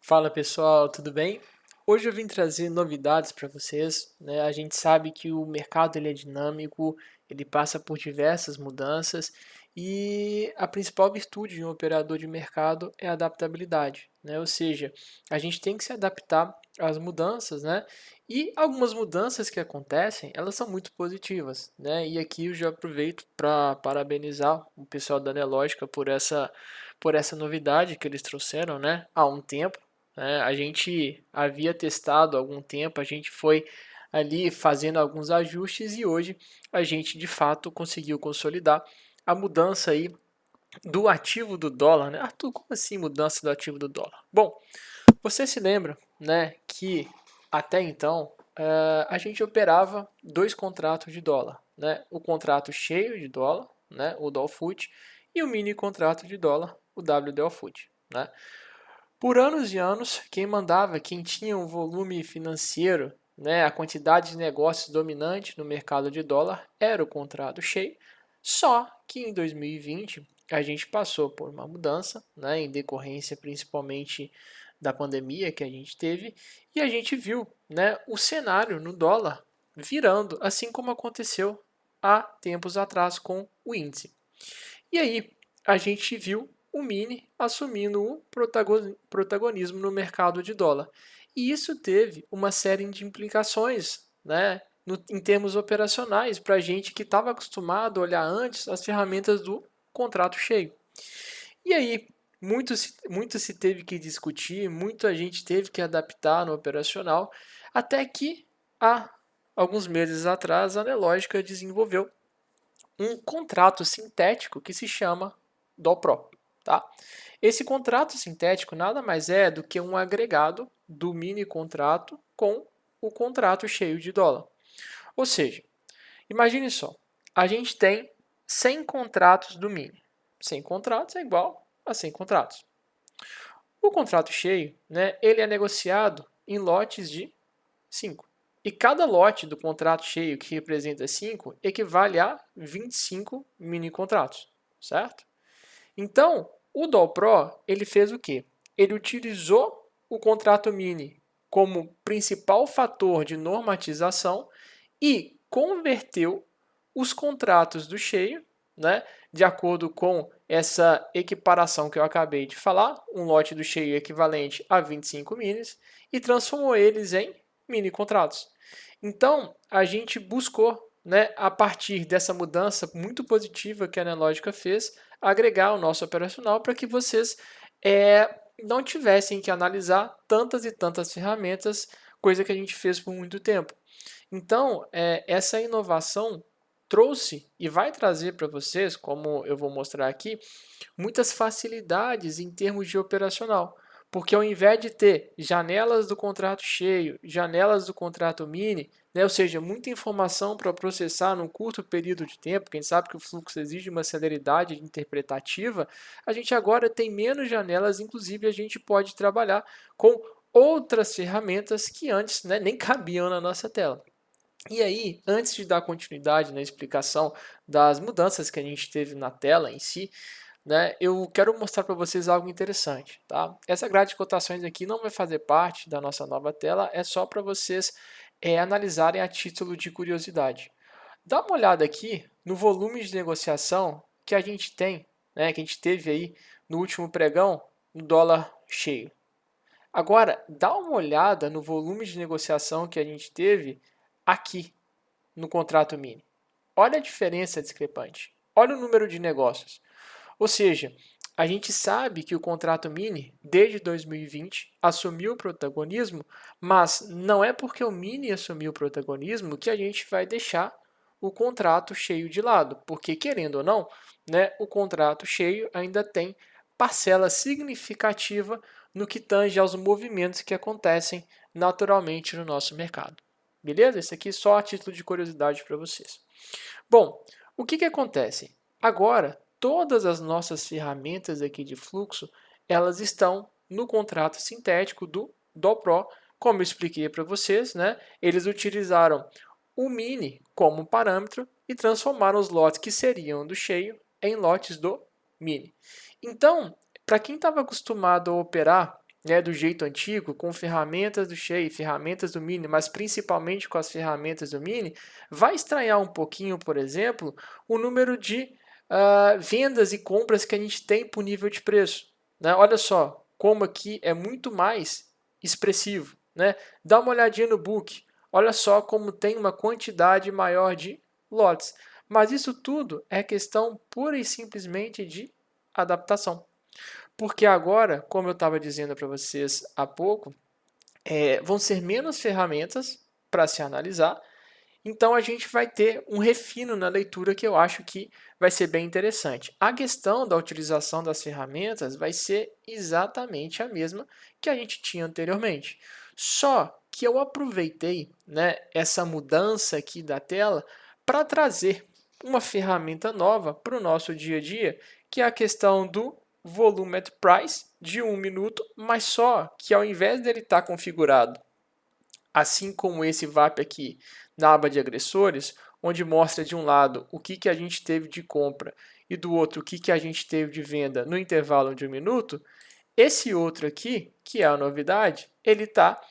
Fala pessoal, tudo bem? Hoje eu vim trazer novidades para vocês, né? A gente sabe que o mercado ele é dinâmico, ele passa por diversas mudanças e a principal virtude de um operador de mercado é a adaptabilidade, né? Ou seja, a gente tem que se adaptar às mudanças, né? E algumas mudanças que acontecem, elas são muito positivas, né? E aqui eu já aproveito para parabenizar o pessoal da Nelogica por essa novidade que eles trouxeram, né? Há um tempo, né? A gente havia testado há algum tempo, a gente foi ali fazendo alguns ajustes e hoje a gente de fato conseguiu consolidar a mudança aí do ativo do dólar, né? Arthur, como assim mudança do ativo do dólar? Bom, você se lembra, né, que até então a gente operava dois contratos de dólar, né? O contrato cheio de dólar, né, o Dolfut, e o mini contrato de dólar, o WDOFUT, né? Por anos e anos, quem mandava, quem tinha um volume financeiro, né, a quantidade de negócios dominante no mercado de dólar era o contrato cheio. Só que em 2020 a gente passou por uma mudança, né, em decorrência principalmente da pandemia que a gente teve, e a gente viu, né, o cenário no dólar virando, assim como aconteceu há tempos atrás com o índice. E aí a gente viu o Mini assumindo o protagonismo no mercado de dólar. E isso teve uma série de implicações, né, em termos operacionais, para a gente que estava acostumado a olhar antes as ferramentas do contrato cheio. E aí, muito se teve que discutir, muita gente teve que adaptar no operacional, até que há alguns meses atrás a Nelogica desenvolveu um contrato sintético que se chama DOPRO. Tá? Esse contrato sintético nada mais é do que um agregado do mini contrato com o contrato cheio de dólar. Ou seja, imagine só, a gente tem 100 contratos do mini. 100 contratos é igual a 100 contratos. O contrato cheio, né, ele é negociado em lotes de 5. E cada lote do contrato cheio que representa 5 equivale a 25 mini contratos, certo? Então, o DOL-Pro, ele fez o quê? Ele utilizou o contrato mini como principal fator de normatização e converteu os contratos do cheio, né, de acordo com essa equiparação que eu acabei de falar, um lote do cheio equivalente a 25 minis, e transformou eles em mini contratos. Então, a gente buscou, né, a partir dessa mudança muito positiva que a Nelogica fez, agregar ao nosso operacional para que vocês não tivessem que analisar tantas e tantas ferramentas, coisa que a gente fez por muito tempo. Então, essa inovação trouxe e vai trazer para vocês, como eu vou mostrar aqui, muitas facilidades em termos de operacional. Porque ao invés de ter janelas do contrato cheio, janelas do contrato mini, né, ou seja, muita informação para processar num curto período de tempo, quem sabe que o fluxo exige uma celeridade interpretativa, a gente agora tem menos janelas, inclusive a gente pode trabalhar com outras ferramentas que antes, né, nem cabiam na nossa tela. E aí, antes de dar continuidade na explicação das mudanças que a gente teve na tela em si, né, eu quero mostrar para vocês algo interessante. Tá? Essa grade de cotações aqui não vai fazer parte da nossa nova tela, é só para vocês analisarem a título de curiosidade. Dá uma olhada aqui no volume de negociação que a gente tem, né, que a gente teve aí no último pregão, no dólar cheio. Agora, dá uma olhada no volume de negociação que a gente teve aqui no contrato mini. Olha a diferença discrepante. Olha o número de negócios. Ou seja, a gente sabe que o contrato mini, desde 2020, assumiu o protagonismo, mas não é porque o mini assumiu o protagonismo que a gente vai deixar o contrato cheio de lado, porque querendo ou não, né, o contrato cheio ainda tem parcela significativa no que tange aos movimentos que acontecem naturalmente no nosso mercado. Beleza? Esse aqui é só a título de curiosidade para vocês. Bom, o que acontece? Agora, todas as nossas ferramentas aqui de fluxo, elas estão no contrato sintético do DOPRO, como eu expliquei para vocês, né? Eles utilizaram o mini como parâmetro e transformaram os lotes que seriam do cheio em lotes do mini. Então, para quem estava acostumado a operar né, do jeito antigo, com ferramentas do Shea, ferramentas do Mini, mas principalmente com as ferramentas do Mini, vai estranhar um pouquinho, por exemplo, o número de vendas e compras que a gente tem por nível de preço. Né? Olha só, como aqui é muito mais expressivo. Né? Dá uma olhadinha no book, olha só como tem uma quantidade maior de lotes. Mas isso tudo é questão pura e simplesmente de adaptação. Porque agora, como eu estava dizendo para vocês há pouco, vão ser menos ferramentas para se analisar, então a gente vai ter um refino na leitura que eu acho que vai ser bem interessante. A questão da utilização das ferramentas vai ser exatamente a mesma que a gente tinha anteriormente. Só que eu aproveitei, né, essa mudança aqui da tela para trazer uma ferramenta nova para o nosso dia a dia, que é a questão do volume at price de 1 minuto, mas só que ao invés dele estar configurado assim como esse VAP aqui na aba de agressores, onde mostra de um lado o que a gente teve de compra e do outro o que a gente teve de venda no intervalo de 1 minuto, esse outro aqui, que é a novidade, ele está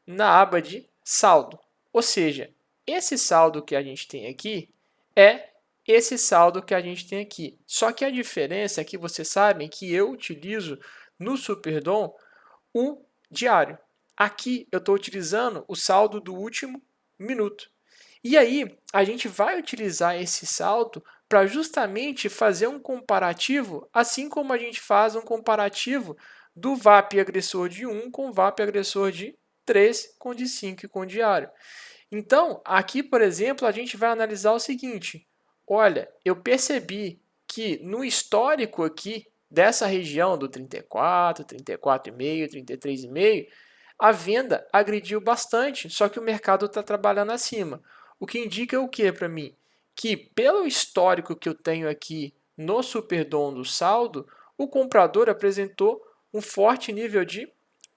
na aba de saldo. Ou seja, esse saldo que a gente tem aqui é esse saldo que a gente tem aqui. Só que a diferença é que vocês sabem que eu utilizo no Superdom o diário. Aqui eu estou utilizando o saldo do último minuto. E aí a gente vai utilizar esse saldo para justamente fazer um comparativo, assim como a gente faz um comparativo do VAP agressor de 1 com o VAP agressor de 3, com de 5 e com diário. Então, aqui, por exemplo, a gente vai analisar o seguinte. Olha, eu percebi que no histórico aqui dessa região do 34, 34,5, 33,5, a venda agrediu bastante, só que o mercado está trabalhando acima. O que indica o que para mim? Que pelo histórico que eu tenho aqui no Superdom do saldo, o comprador apresentou um forte nível de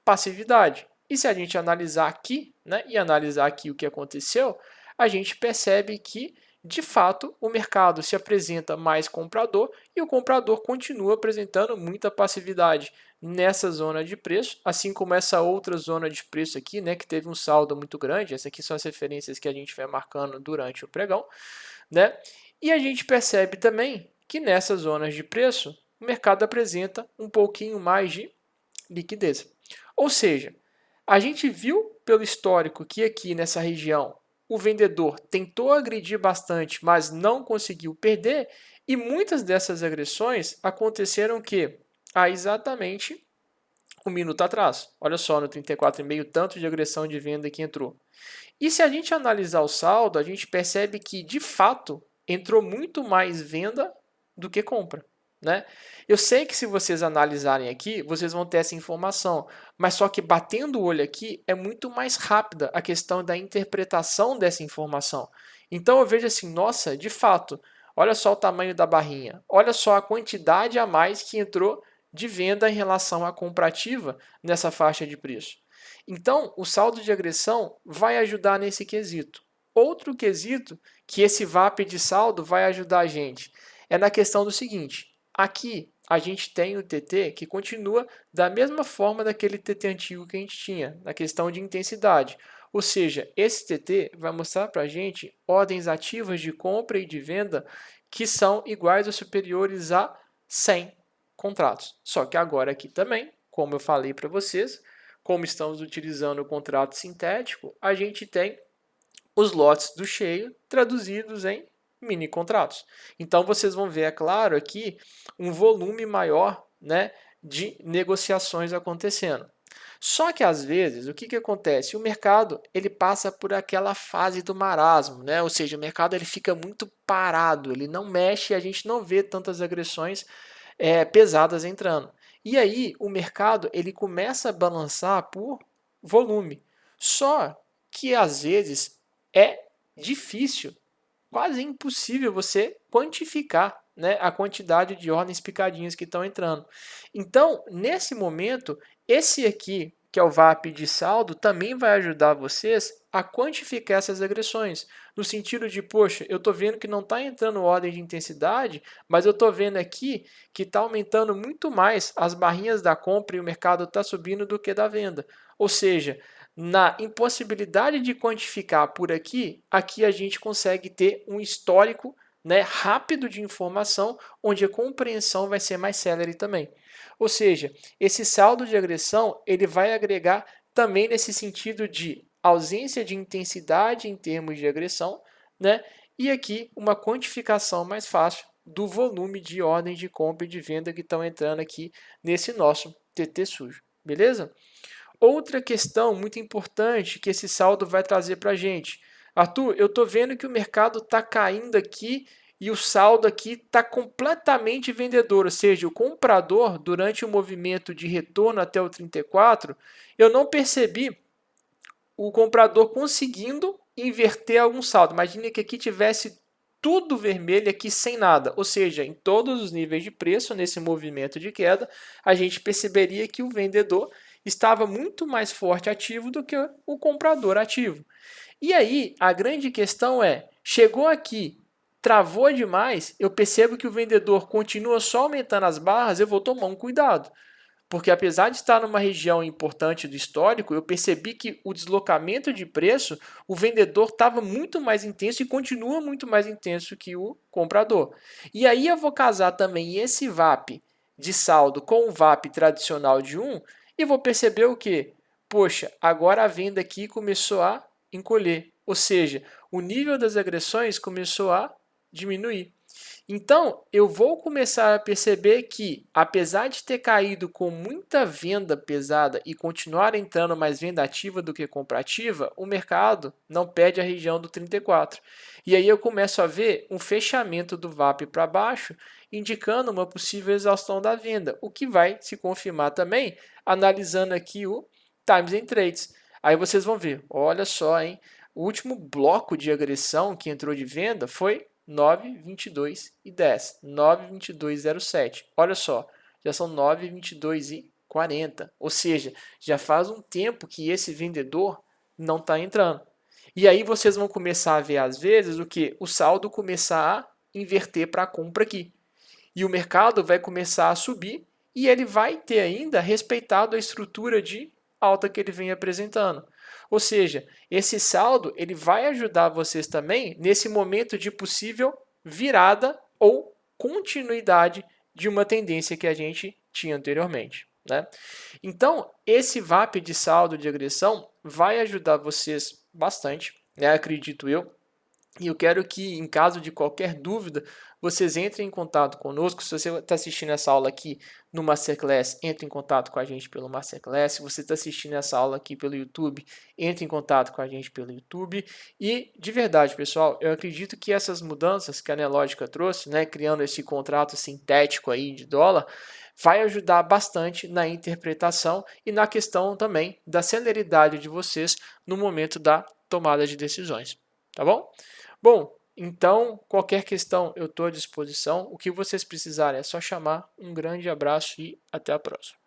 passividade. E se a gente analisar aqui, né, e analisar aqui o que aconteceu, a gente percebe que, de fato, o mercado se apresenta mais comprador e o comprador continua apresentando muita passividade nessa zona de preço, assim como essa outra zona de preço aqui, né, que teve um saldo muito grande. Essas aqui são as referências que a gente vai marcando durante o pregão, né? E a gente percebe também que nessas zonas de preço, o mercado apresenta um pouquinho mais de liquidez. Ou seja, a gente viu pelo histórico que aqui nessa região o vendedor tentou agredir bastante, mas não conseguiu perder, e muitas dessas agressões aconteceram que há exatamente um minuto atrás. Olha só, no 34,5, tanto de agressão de venda que entrou. E se a gente analisar o saldo, a gente percebe que, de fato, entrou muito mais venda do que compra. Né? Eu sei que se vocês analisarem aqui, vocês vão ter essa informação, mas só que batendo o olho aqui é muito mais rápida a questão da interpretação dessa informação. Então eu vejo assim, nossa, de fato, olha só o tamanho da barrinha, olha só a quantidade a mais que entrou de venda em relação à comparativa nessa faixa de preço. Então, o saldo de agressão vai ajudar nesse quesito. Outro quesito que esse VAP de saldo vai ajudar a gente é na questão do seguinte: aqui a gente tem o TT que continua da mesma forma daquele TT antigo que a gente tinha, na questão de intensidade. Ou seja, esse TT vai mostrar para a gente ordens ativas de compra e de venda que são iguais ou superiores a 100 contratos. Só que agora aqui também, como eu falei para vocês, como estamos utilizando o contrato sintético, a gente tem os lotes do cheio traduzidos em mini contratos. Então vocês vão ver, é claro, aqui um volume maior, né, de negociações acontecendo. Só que às vezes, o que acontece? O mercado ele passa por aquela fase do marasmo, né? Ou seja, o mercado ele fica muito parado, ele não mexe e a gente não vê tantas agressões pesadas entrando. E aí o mercado ele começa a balançar por volume. Só que às vezes é difícil, quase impossível você quantificar, né, a quantidade de ordens picadinhas que estão entrando. Então, nesse momento, esse aqui, que é o VAP de saldo, também vai ajudar vocês a quantificar essas agressões. No sentido de, poxa, eu estou vendo que não está entrando ordem de intensidade, mas eu estou vendo aqui que está aumentando muito mais as barrinhas da compra e o mercado está subindo do que da venda. Ou seja, na impossibilidade de quantificar por aqui, aqui a gente consegue ter um histórico, né, rápido de informação, onde a compreensão vai ser mais célere também. Ou seja, esse saldo de agressão ele vai agregar também nesse sentido de ausência de intensidade em termos de agressão, né? E aqui uma quantificação mais fácil do volume de ordens de compra e de venda que estão entrando aqui nesse nosso TT sujo, beleza? Outra questão muito importante que esse saldo vai trazer para a gente. Arthur, eu estou vendo que o mercado está caindo aqui e o saldo aqui está completamente vendedor, ou seja, o comprador, durante o movimento de retorno até o 34, eu não percebi o comprador conseguindo inverter algum saldo. Imagine que aqui tivesse tudo vermelho aqui sem nada, ou seja, em todos os níveis de preço, nesse movimento de queda, a gente perceberia que o vendedor estava muito mais forte ativo do que o comprador ativo. E aí, a grande questão é, chegou aqui, travou demais, eu percebo que o vendedor continua só aumentando as barras, eu vou tomar um cuidado. Porque apesar de estar numa região importante do histórico, eu percebi que o deslocamento de preço, o vendedor estava muito mais intenso e continua muito mais intenso que o comprador. E aí eu vou casar também esse VAP de saldo com o VAP tradicional de 1 e vou perceber o que? Poxa, agora a venda aqui começou a encolher. Ou seja, o nível das agressões começou a diminuir. Então, eu vou começar a perceber que, apesar de ter caído com muita venda pesada e continuar entrando mais venda ativa do que compra ativa, o mercado não perde a região do 34. E aí eu começo a ver um fechamento do VAP para baixo, indicando uma possível exaustão da venda, o que vai se confirmar também analisando aqui o Times and Trades. Aí vocês vão ver, olha só, hein? O último bloco de agressão que entrou de venda foi 9, 22 e 10. 9, 22, 07. Olha só, já são 9, 22 e 40. Ou seja, já faz um tempo que esse vendedor não está entrando. E aí vocês vão começar a ver, às vezes, o que? O saldo começar a inverter para a compra aqui. E o mercado vai começar a subir e ele vai ter ainda respeitado a estrutura de alta que ele vem apresentando. Ou seja, esse saldo ele vai ajudar vocês também nesse momento de possível virada ou continuidade de uma tendência que a gente tinha anteriormente, né? Então, esse VAP de saldo de agressão vai ajudar vocês bastante, né? Acredito eu. E eu quero que, em caso de qualquer dúvida, vocês entrem em contato conosco. Se você está assistindo essa aula aqui no Masterclass, entre em contato com a gente pelo Masterclass. Se você está assistindo essa aula aqui pelo YouTube, entre em contato com a gente pelo YouTube. E, de verdade, pessoal, eu acredito que essas mudanças que a Nelogica trouxe, né, criando esse contrato sintético aí de dólar, vai ajudar bastante na interpretação e na questão também da celeridade de vocês no momento da tomada de decisões. Tá bom? Bom, então, qualquer questão eu estou à disposição. O que vocês precisarem é só chamar. Um grande abraço e até a próxima.